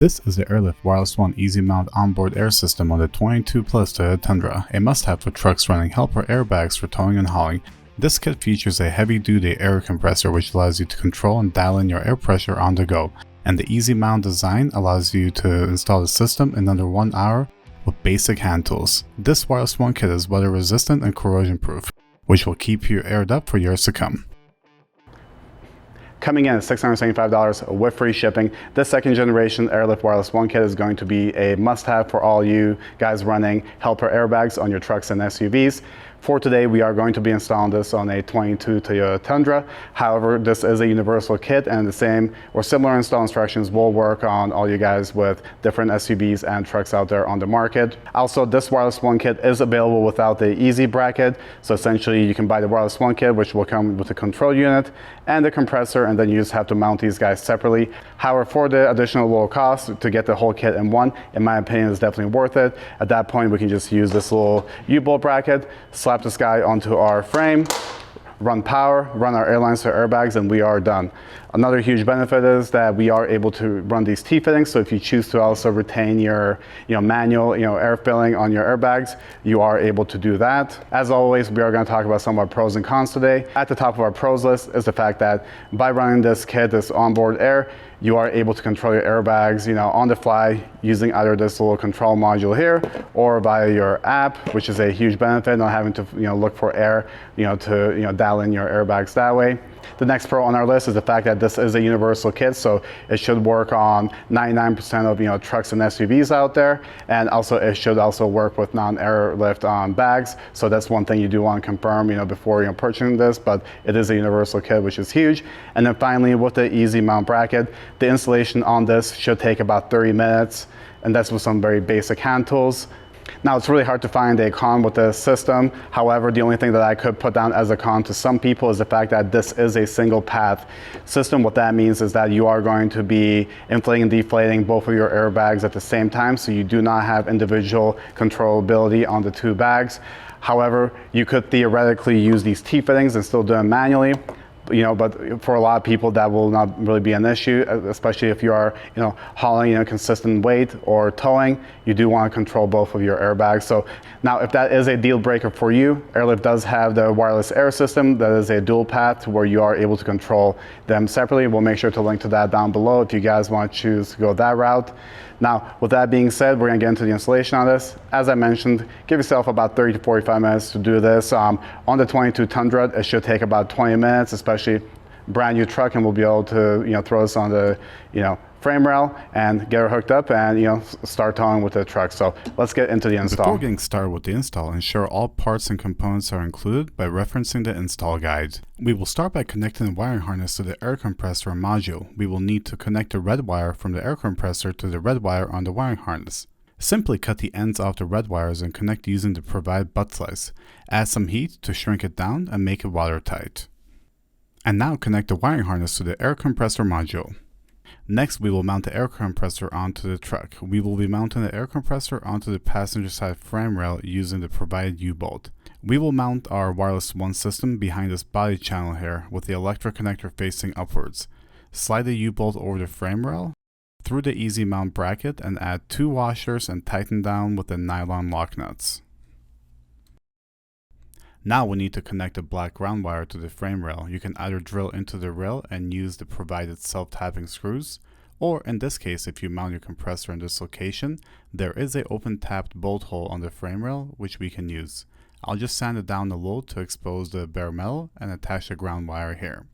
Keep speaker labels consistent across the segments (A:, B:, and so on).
A: This is the AirLift WirelessOne Easy Mount Onboard Air System on the 22 Plus Toyota Tundra, a must-have for trucks running helper airbags for towing and hauling. This kit features a heavy-duty air compressor which allows you to control and dial in your air pressure on the go, and the Easy Mount design allows you to install the system in under 1 hour with basic hand tools. This WirelessOne kit is weather resistant and corrosion proof, which will keep you aired up for years to come. Coming in at $675 with free shipping, this second generation AirLift WirelessOne kit is going to be a must-have for all you guys running helper airbags on your trucks and SUVs. For today, we are going to be installing this on a 22 Toyota Tundra. However, this is a universal kit, and the same or similar install instructions will work on all you guys with different SUVs and trucks out there on the market. Also, this WirelessOne kit is available without the easy bracket. So essentially, you can buy the WirelessOne kit, which will come with the control unit and the compressor, and then you just have to mount these guys separately. However, for the additional low cost to get the whole kit in one, in my opinion, is definitely worth it. At that point, we can just use this little U-bolt bracket, slap this guy onto our frame, run power, run our airlines to airbags, and we are done. Another huge benefit is that we are able to run these T-fittings, so if you choose to also retain your manual air filling on your airbags, you are able to do that. As always, we are going to talk about some of our pros and cons today. At the top of our pros list is the fact that by running this kit, this onboard air, you are able to control your airbags on the fly using either this little control module here or via your app, which is a huge benefit, not having to look for air to dial in your airbags that way. The next pro on our list is the fact that this is a universal kit, so it should work on 99% of trucks and SUVs out there, and also it should also work with non-airlift bags. So that's one thing you do want to confirm before purchasing this, but it is a universal kit, which is huge. And then finally, with the easy mount bracket, the installation on this should take about 30 minutes, and that's with some very basic hand tools. Now, it's really hard to find a con with this system. However, the only thing that I could put down as a con to some people is the fact that this is a single path system. What that means is that you are going to be inflating and deflating both of your airbags at the same time, so you do not have individual controllability on the two bags. However, you could theoretically use these T-fittings and still do them manually. But for a lot of people that will not really be an issue, especially if you are hauling consistent weight or towing. You do want to control both of your airbags. So now, if that is a deal breaker for you, AirLift does have the wireless air system that is a dual path where you are able to control them separately. We'll make sure to link to that down below if you guys want to choose to go that route. Now, with that being said, we're going to get into the installation on this. As I mentioned, give yourself about 30 to 45 minutes to do this. On the 22 Tundra, it should take about 20 minutes, especially brand new truck, and we'll be able to throw this on the frame rail and get her hooked up and start towing with the truck. So let's get into the install. Before getting started with the install, ensure all parts and components are included by referencing the install guide. We will start by connecting the wiring harness to the air compressor module. We will need to connect the red wire from the air compressor to the red wire on the wiring harness. Simply cut the ends off the red wires and connect using the provided butt slice. Add some heat to shrink it down and make it watertight. And now connect the wiring harness to the air compressor module. Next, we will mount the air compressor onto the truck. We will be mounting the air compressor onto the passenger side frame rail using the provided U-bolt. We will mount our WirelessOne system behind this body channel here with the electric connector facing upwards. Slide the U-bolt over the frame rail, through the easy mount bracket, and add 2 washers and tighten down with the nylon lock nuts. Now we need to connect the black ground wire to the frame rail. You can either drill into the rail and use the provided self-tapping screws, or in this case, if you mount your compressor in this location, there is an open tapped bolt hole on the frame rail which we can use. I'll just sand it down a little to expose the bare metal and attach the ground wire here.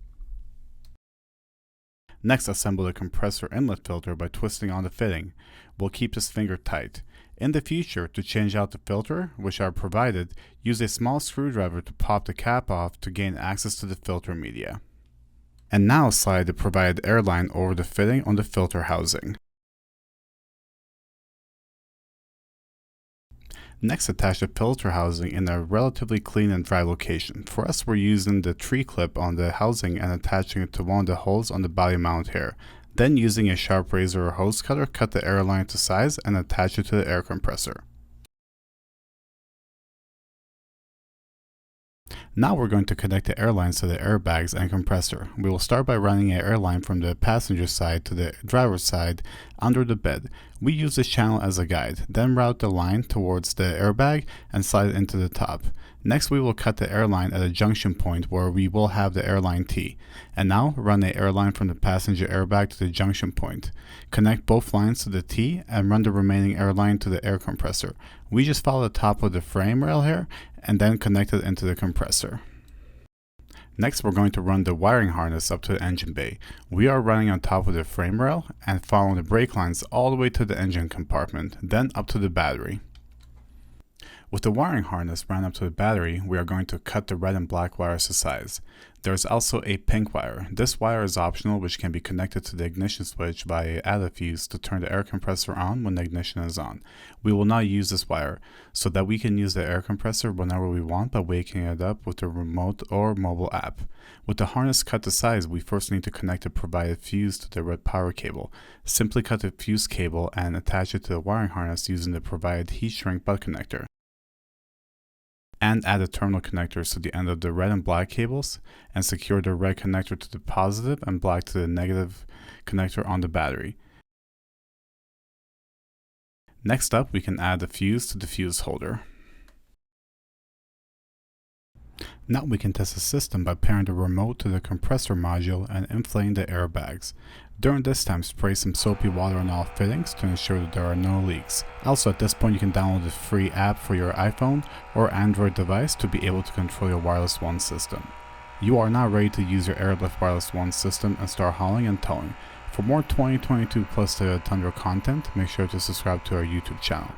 A: Next, assemble the compressor inlet filter by twisting on the fitting. We'll keep this finger tight. In the future, to change out the filter, which are provided, use a small screwdriver to pop the cap off to gain access to the filter media. And now slide the provided airline over the fitting on the filter housing. Next, attach the filter housing in a relatively clean and dry location. For us, we're using the tree clip on the housing and attaching it to one of the holes on the body mount here. Then, using a sharp razor or hose cutter, cut the airline to size and attach it to the air compressor. Now we're going to connect the airlines to the airbags and compressor. We will start by running an airline from the passenger side to the driver's side under the bed. We use this channel as a guide, then route the line towards the airbag and slide it into the top. Next, we will cut the air line at a junction point where we will have the airline T. And now run the air line from the passenger airbag to the junction point. Connect both lines to the T and run the remaining air line to the air compressor. We just follow the top of the frame rail here and then connect it into the compressor. Next, we're going to run the wiring harness up to the engine bay. We are running on top of the frame rail and following the brake lines all the way to the engine compartment, then up to the battery. With the wiring harness ran up to the battery, we are going to cut the red and black wires to size. There is also a pink wire. This wire is optional, which can be connected to the ignition switch by an add fuse to turn the air compressor on when the ignition is on. We will not use this wire, so that we can use the air compressor whenever we want by waking it up with the remote or mobile app. With the harness cut to size, we first need to connect the provided fuse to the red power cable. Simply cut the fuse cable and attach it to the wiring harness using the provided heat shrink butt connector. And add the terminal connectors to the end of the red and black cables and secure the red connector to the positive and black to the negative connector on the battery. Next up, we can add the fuse to the fuse holder. Now we can test the system by pairing the remote to the compressor module and inflating the airbags. During this time, spray some soapy water on all fittings to ensure that there are no leaks. Also, at this point, you can download the free app for your iPhone or Android device to be able to control your WirelessOne system. You are now ready to use your AirLift WirelessOne system and start hauling and towing. For more 2022 plus Toyota Tundra content, make sure to subscribe to our YouTube channel.